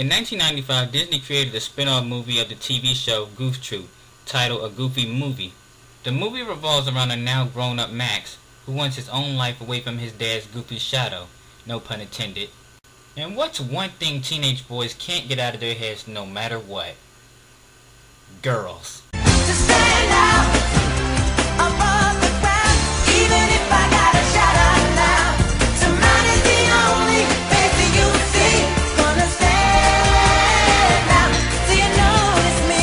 In 1995, Disney created a spin-off movie of the TV show Goof Troop, titled A Goofy Movie. The movie revolves around a now grown-up Max, who wants his own life away from his dad's goofy shadow, no pun intended. And what's one thing teenage boys can't get out of their heads no matter what? Girls. To stand out above the crowd, even if I gotta shout out loud. Tonight is the only face that you see. Gonna stand out till you notice me.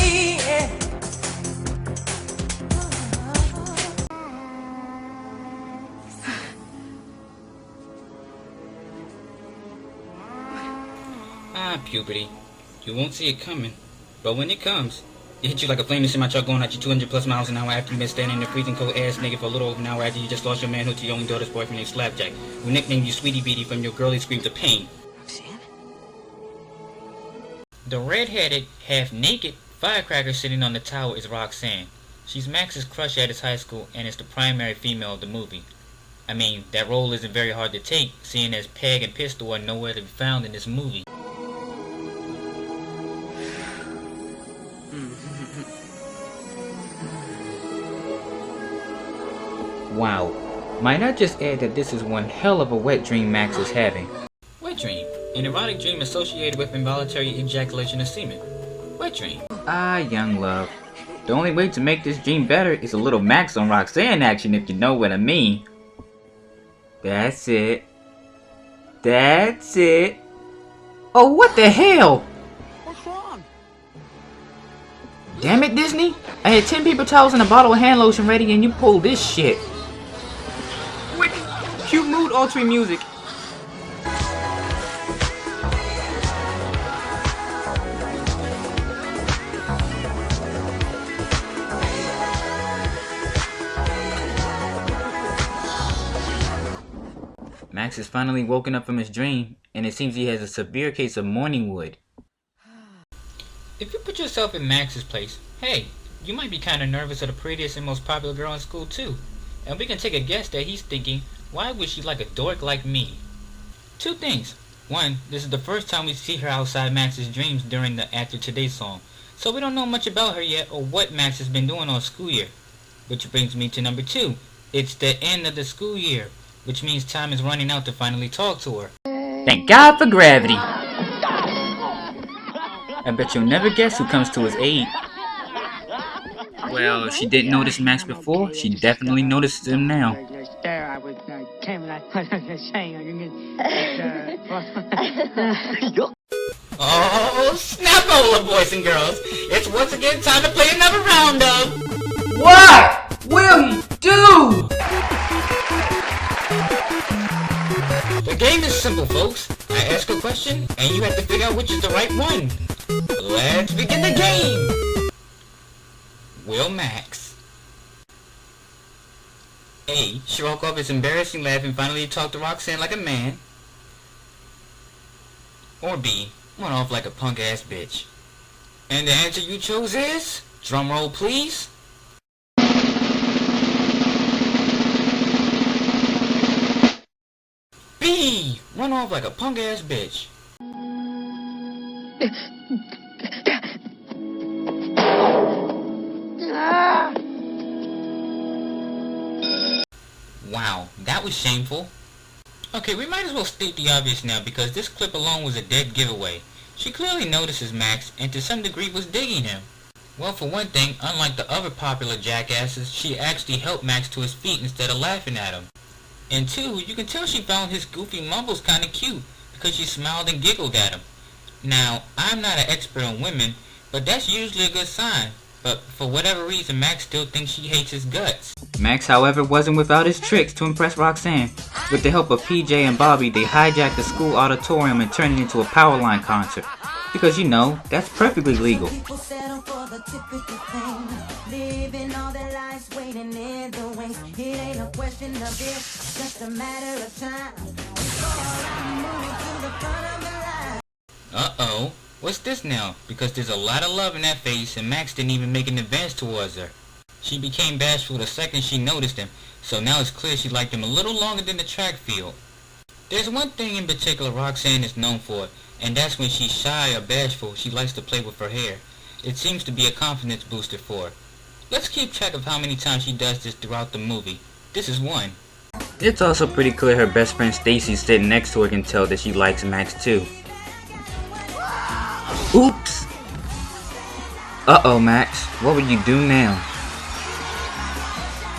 Puberty. You won't see it coming, but when it comes, it hits you like a flaming semi-truck going at you 200 plus miles an hour after you've been standing in the freezing cold ass naked for a little over an hour after you just lost your manhood to your own daughter's boyfriend named Slapjack, who nicknamed you Sweetie Beatie from your girly screams of pain. Roxanne? The red-headed, half-naked firecracker sitting on the tower is Roxanne. She's Max's crush at his high school and is the primary female of the movie. I mean, that role isn't very hard to take, seeing as Peg and Pistol are nowhere to be found in this movie. Wow. Might I just add that this is one hell of a wet dream Max is having. Wet dream. An erotic dream associated with involuntary ejaculation of semen. Wet dream. Young love. The only way to make this dream better is a little Max on Roxanne action, if you know what I mean. That's it. That's it. Oh, what the hell? What's wrong? Damn it, Disney. I had 10 paper towels and a bottle of hand lotion ready and you pulled this shit. Quick, cute mood altering music. Max has finally woken up from his dream, and it seems he has a severe case of morning wood. If you put yourself in Max's place, hey, you might be kind of nervous of the prettiest and most popular girl in school too. And we can take a guess that he's thinking, why would she like a dork like me? Two things. One, this is the first time we see her outside Max's dreams during the After Today song, so we don't know much about her yet or what Max has been doing all school year. Which brings me to number two. It's the end of the school year, which means time is running out to finally talk to her. Thank God for gravity! I bet you'll never guess who comes to his aid. Well, if she didn't notice Max before, she definitely notices him now. Oh, snapola, boys and girls! It's once again time to play another round of... What will he do? The game is simple, folks. I ask a question, and you have to figure out which is the right one. Let's begin the game! Will Max A. Shrug off his embarrassing laugh and finally talk to Roxanne like a man? Or B. Run off like a punk-ass bitch? And the answer you chose is... drumroll please? B. Run off like a punk-ass bitch. Wow, that was shameful. Okay, we might as well state the obvious now because this clip alone was a dead giveaway. She clearly notices Max and to some degree was digging him. Well, for one thing, unlike the other popular jackasses, she actually helped Max to his feet instead of laughing at him. And two, you can tell she found his goofy mumbles kinda cute because she smiled and giggled at him. Now, I'm not an expert on women, but that's usually a good sign. But for whatever reason, Max still thinks she hates his guts. Max, however, wasn't without his tricks to impress Roxanne. With the help of PJ and Bobby, they hijacked the school auditorium and turned it into a Powerline concert. Because, you know, that's perfectly legal. People settle for the typical thing, living all their lives waiting in the wings. It ain't a question of if, it's just a matter of time. Before I'm moving to the front of the line. Uh-oh. What's this now? Because there's a lot of love in that face and Max didn't even make an advance towards her. She became bashful the second she noticed him, so now it's clear she liked him a little longer than the track field. There's one thing in particular Roxanne is known for, And that's when she's shy or bashful, she likes to play with her hair. It seems to be a confidence booster for her. Let's keep track of how many times she does this throughout the movie. This is one. It's also pretty clear her best friend Stacy sitting next to her can tell that she likes Max too. Oops! Uh-oh, Max. What would you do now?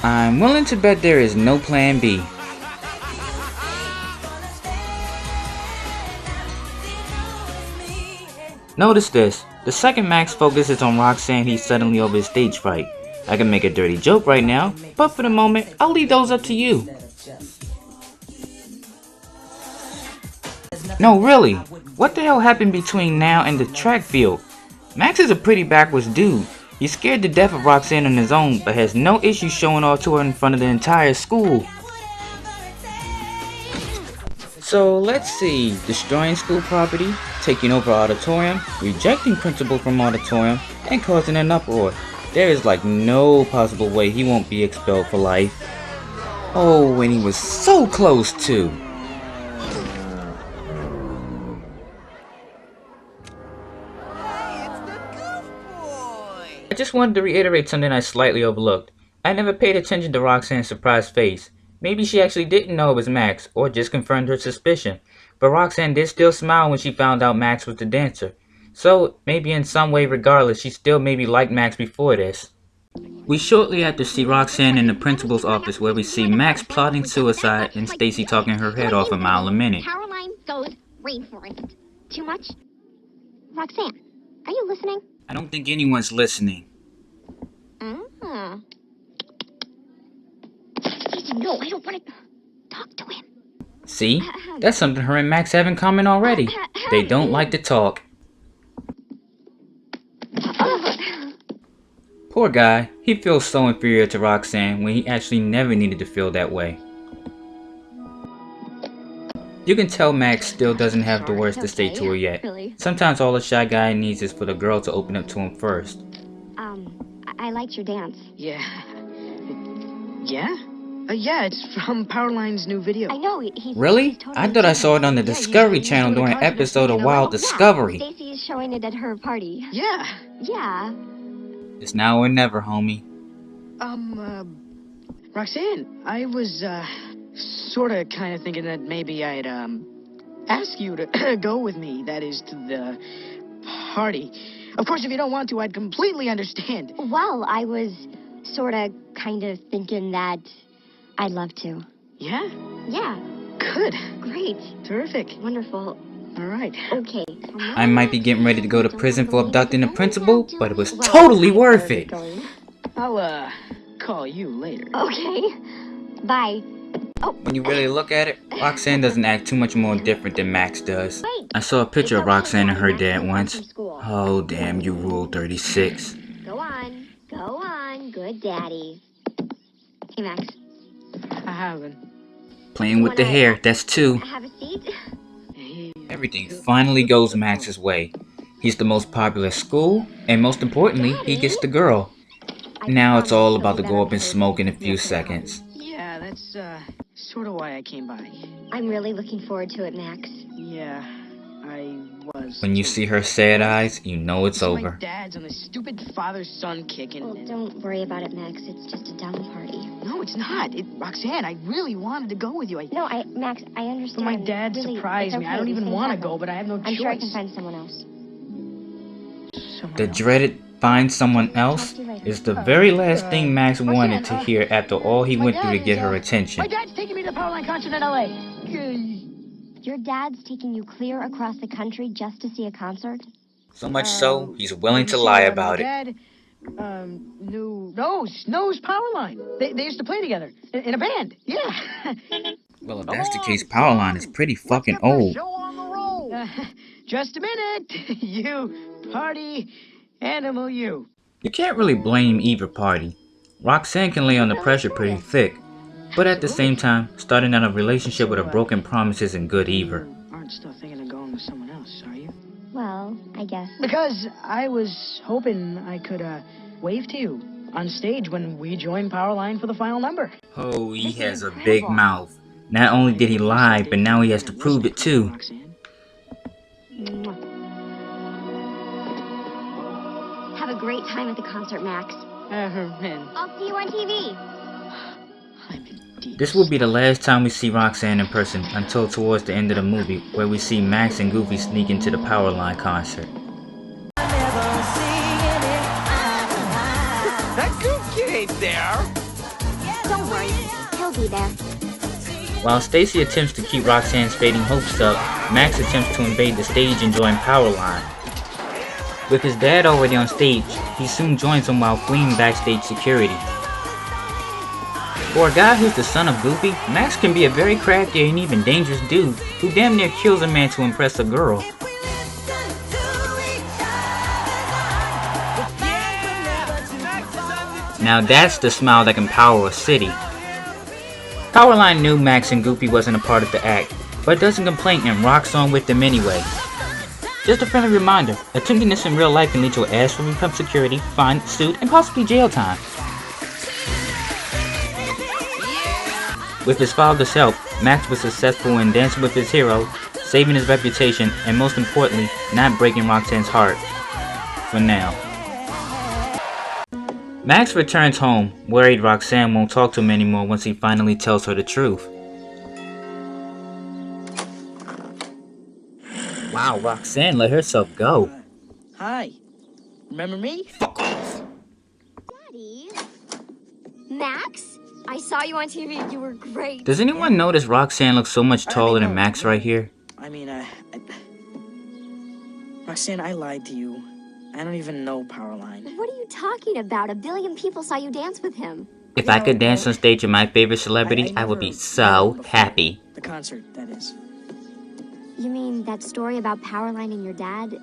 I'm willing to bet there is no plan B. Notice this. The second Max focuses on Roxanne, he's suddenly over his stage fright. I can make a dirty joke right now, but for the moment, I'll leave those up to you. No, really. What the hell happened between now and the track field? Max is a pretty backwards dude. He's scared to death of Roxanne on his own, but has no issue showing off to her in front of the entire school. So let's see, destroying school property, taking over auditorium, rejecting principal from auditorium, and causing an uproar. There is like no possible way he won't be expelled for life. Oh, and he was so close too. I just wanted to reiterate something I slightly overlooked. I never paid attention to Roxanne's surprised face. Maybe she actually didn't know it was Max, or just confirmed her suspicion. But Roxanne did still smile when she found out Max was the dancer. So, maybe in some way regardless, she still maybe liked Max before this. We shortly after see Roxanne in the principal's office where we see Max plotting suicide and Stacy talking her head off a mile a minute. Caroline goes rainforest. Too much? Roxanne, are you listening? I don't think anyone's listening. No, I don't want to talk to him. See? That's something her and Max have in common already. They don't like to talk. Poor guy. He feels so inferior to Roxanne when he actually never needed to feel that way. You can tell Max still doesn't have the words to say to her yet. Sometimes all a shy guy needs is for the girl to open up to him first. I liked your dance. Yeah? Yeah, it's from Powerline's new video. I know, he's Really? he's totally I thought I saw it on the Discovery he's Channel during an totally episode of confident, Wild Discovery. Stacy is showing it at her party. Yeah. Yeah. It's now or never, homie. Roxanne, I was, sorta kinda thinking that maybe I'd, ask you to go with me, that is, to the party. Of course, if you don't want to, I'd completely understand. Well, I was sorta kinda thinking that I'd love to. Yeah? Yeah. Good. Great. Terrific. Wonderful. All right. Okay. I might be getting ready to go to prison for abducting the principal, but it was totally worth it. I'll, call you later. Okay. Bye. Oh. When you really look at it, Roxanne doesn't act too much more different than Max does. I saw a picture of Roxanne and her dad once. Oh damn, you Rule 36. Go on. Go on. Good daddy. Hey, Max. I haven't. Playing with the hair, that's two. Have a seat. Everything finally goes Max's way. He's the most popular at school, and most importantly, he gets the girl. Now it's all about to go up in smoke in a few seconds. Yeah, that's, sort of why I came by. I'm really looking forward to it, Max. Yeah, I was. When you see her sad eyes, you know it's My over. dad's on the stupid father-son kick and... Well, don't worry about it, Max. It's just a dumb party. No, it's not. Roxanne, I really wanted to go with you. No, Max, I understand. But my dad Really, surprised it's me. okay. I don't These even things want to happen. go, but I have no choice. I'm sure I can find someone else. The dreaded find someone else is the very last thing Max wanted to hear after all he went through to get her attention. My dad's taking me to the Powerline concert in L.A. Your dad's taking you clear across the country just to see a concert? So much so, he's willing to lie about it. My dad, knows Powerline. They used to play together in a band. Yeah. Well, if that's the case, Powerline is pretty fucking old. Just a minute. You party animal, you. You can't really blame either party. Roxanne can lay on the pressure pretty thick, but at the same time, starting out a relationship with a broken promise isn't good either. Aren't still thinking of going with someone else, are you? Well, I guess. Because I was hoping I could, wave to you on stage when we join Powerline for the final number. Oh, he has a big mouth. Not only did he lie, but now he has to prove it too. Roxanne? have a great time at the concert, Max. Man, I'll see you on TV. I'm in deep. This will be the last time we see Roxanne in person until towards the end of the movie, where we see Max and Goofy sneak into the Powerline concert. That goof kid ain't there. Don't worry, he'll be there. While Stacy attempts to keep Roxanne's fading hopes up, Max attempts to invade the stage and join Powerline. With his dad already on stage, he soon joins him while fleeing backstage security. For a guy who's the son of Goofy, Max can be a very crafty and even dangerous dude who damn near kills a man to impress a girl. Now that's the smile that can power a city. Powerline knew Max and Goofy wasn't a part of the act, but doesn't complain and rocks on with them anyway. Just a friendly reminder, attempting this in real life can lead to an ass from from security, fine, suit, and possibly jail time. With his father's help, Max was successful in dancing with his hero, saving his reputation, and most importantly, not breaking Roxanne's heart. For now. Max returns home, worried Roxanne won't talk to him anymore once he finally tells her the truth. Wow, Roxanne let herself go. Hi. Remember me? Fuck off. Daddy? Max? I saw you on TV. You were great. Does anyone notice Roxanne looks so much taller than Max right here? Roxanne, I lied to you. I don't even know Powerline. What are you talking about? A billion people saw you dance with him. If I could dance on stage with my favorite celebrity, I would be so happy. The concert, that is. You mean that story about Powerline and your dad?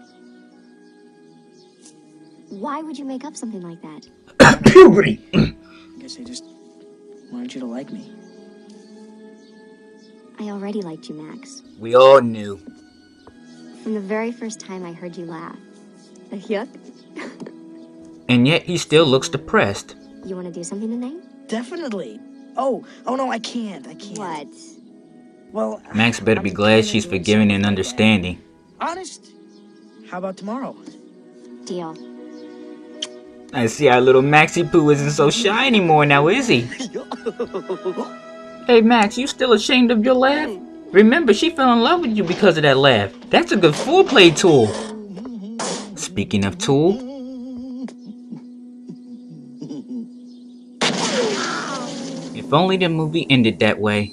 Why would you make up something like that? Puberty! I guess I just wanted you to like me. I already liked you, Max. We all knew. From the very first time I heard you laugh. Yuck. And yet he still looks depressed. You want to do something tonight? Definitely. Oh no, I can't. What? Well, Max better be glad she's forgiving and understanding. Honest? How about tomorrow? Deal. I see our little Maxie Poo isn't so shy anymore now, is he? Hey Max, you still ashamed of your laugh? Remember, she fell in love with you because of that laugh. That's a good foreplay tool. Speaking of tool, if only the movie ended that way.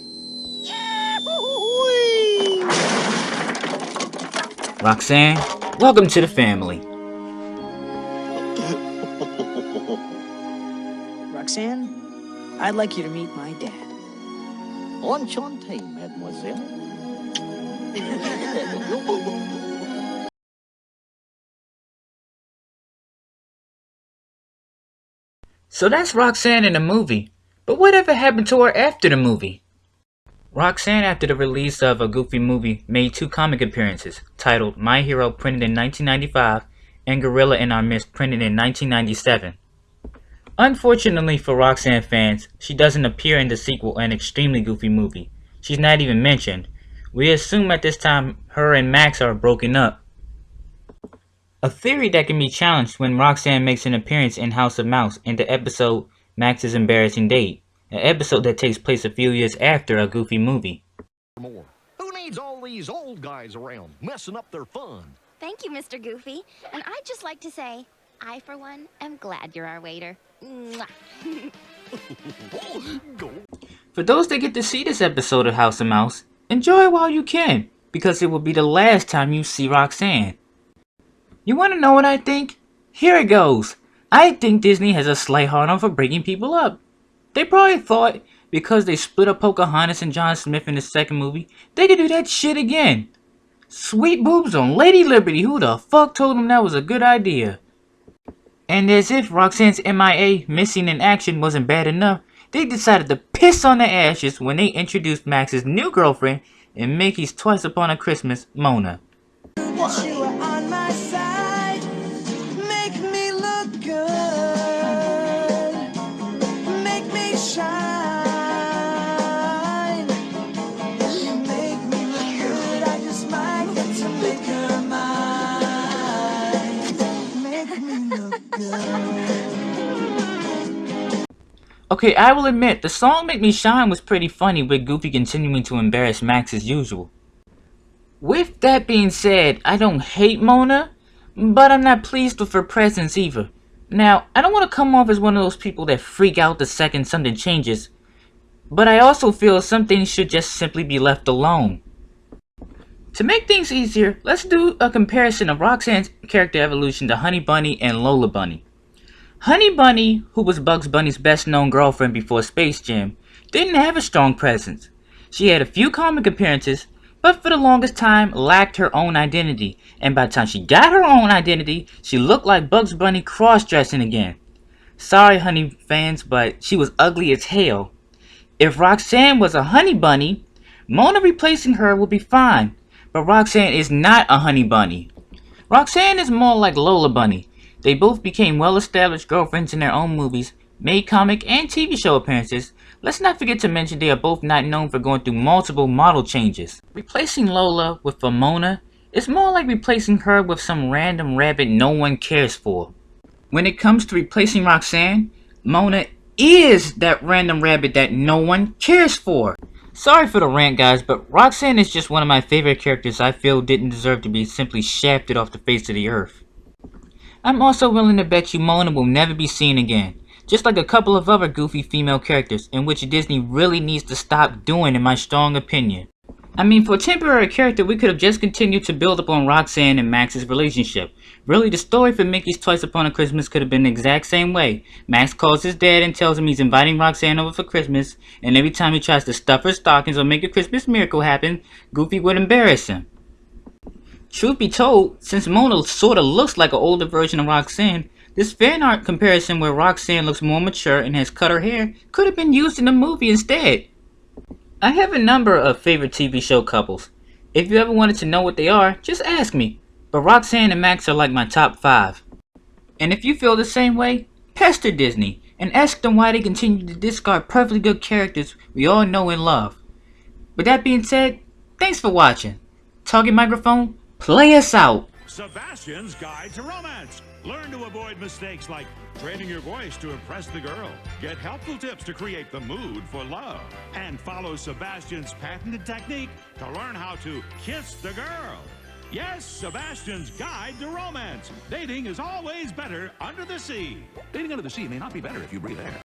Roxanne, welcome to the family. Roxanne, I'd like you to meet my dad. Enchanté, mademoiselle. So that's Roxanne in the movie. But whatever happened to her after the movie? Roxanne, after the release of a Goofy movie, made 2 comic appearances, titled My Hero, printed in 1995, and Gorilla in Our Midst, printed in 1997. Unfortunately for Roxanne fans, she doesn't appear in the sequel, An Extremely Goofy Movie. She's not even mentioned. We assume at this time her and Max are broken up. A theory that can be challenged when Roxanne makes an appearance in House of Mouse in the episode Max's Embarrassing Date, an episode that takes place a few years after a Goofy movie. More. Who needs all these old guys around, messing up their fun? Thank you, Mr. Goofy. And I'd just like to say, I, for one, am glad you're our waiter. Mwah. For those that get to see this episode of House of Mouse, enjoy it while you can, because it will be the last time you see Roxanne. You want to know what I think? Here it goes. I think Disney has a slight hard-on for breaking people up. They probably thought, because they split up Pocahontas and John Smith in the second movie, they could do that shit again. Sweet boobs on Lady Liberty, who the fuck told them that was a good idea? And as if Roxanne's MIA, missing in action, wasn't bad enough, they decided to piss on the ashes when they introduced Max's new girlfriend in Mickey's Twice Upon a Christmas, Mona. That you were on my side, make me look good, make me shine. You make me look good, I just might get to make her mine. Make me look good. Okay, I will admit, the song Make Me Shine was pretty funny with Goofy continuing to embarrass Max as usual. With that being said, I don't hate Mona, but I'm not pleased with her presence either. Now, I don't want to come off as one of those people that freak out the second something changes, but I also feel some things should just simply be left alone. To make things easier, let's do a comparison of Roxanne's character evolution to Honey Bunny and Lola Bunny. Honey Bunny, who was Bugs Bunny's best known girlfriend before Space Jam, didn't have a strong presence. She had a few comic appearances, but for the longest time lacked her own identity, and by the time she got her own identity, she looked like Bugs Bunny cross-dressing again. Sorry Honey fans, but she was ugly as hell. If Roxanne was a Honey Bunny, Mona replacing her would be fine, but Roxanne is not a Honey Bunny. Roxanne is more like Lola Bunny. They both became well-established girlfriends in their own movies, made comic and TV show appearances. Let's not forget to mention they are both not known for going through multiple model changes. Replacing Lola with a Mona is more like replacing her with some random rabbit no one cares for. When it comes to replacing Roxanne, Mona is that random rabbit that no one cares for. Sorry for the rant guys, but Roxanne is just one of my favorite characters I feel didn't deserve to be simply shafted off the face of the earth. I'm also willing to bet you Mona will never be seen again, just like a couple of other goofy female characters, in which Disney really needs to stop doing in my strong opinion. I mean, for a temporary character, we could have just continued to build upon Roxanne and Max's relationship. Really, the story for Mickey's Twice Upon a Christmas could have been the exact same way. Max calls his dad and tells him he's inviting Roxanne over for Christmas, and every time he tries to stuff her stockings or make a Christmas miracle happen, Goofy would embarrass him. Truth be told, since Mona sorta looks like an older version of Roxanne, this fan art comparison where Roxanne looks more mature and has cut her hair could have been used in the movie instead. I have a number of favorite TV show couples. If you ever wanted to know what they are, just ask me. But Roxanne and Max are like my top 5. And if you feel the same way, pester Disney and ask them why they continue to discard perfectly good characters we all know and love. With that being said, thanks for watching. Target microphone, play us out. Sebastian's Guide to Romance. Learn to avoid mistakes like training your voice to impress the girl. Get helpful tips to create the mood for love. And follow Sebastian's patented technique to learn how to kiss the girl. Yes, Sebastian's Guide to Romance. Dating is always better under the sea. Dating under the sea may not be better if you breathe air.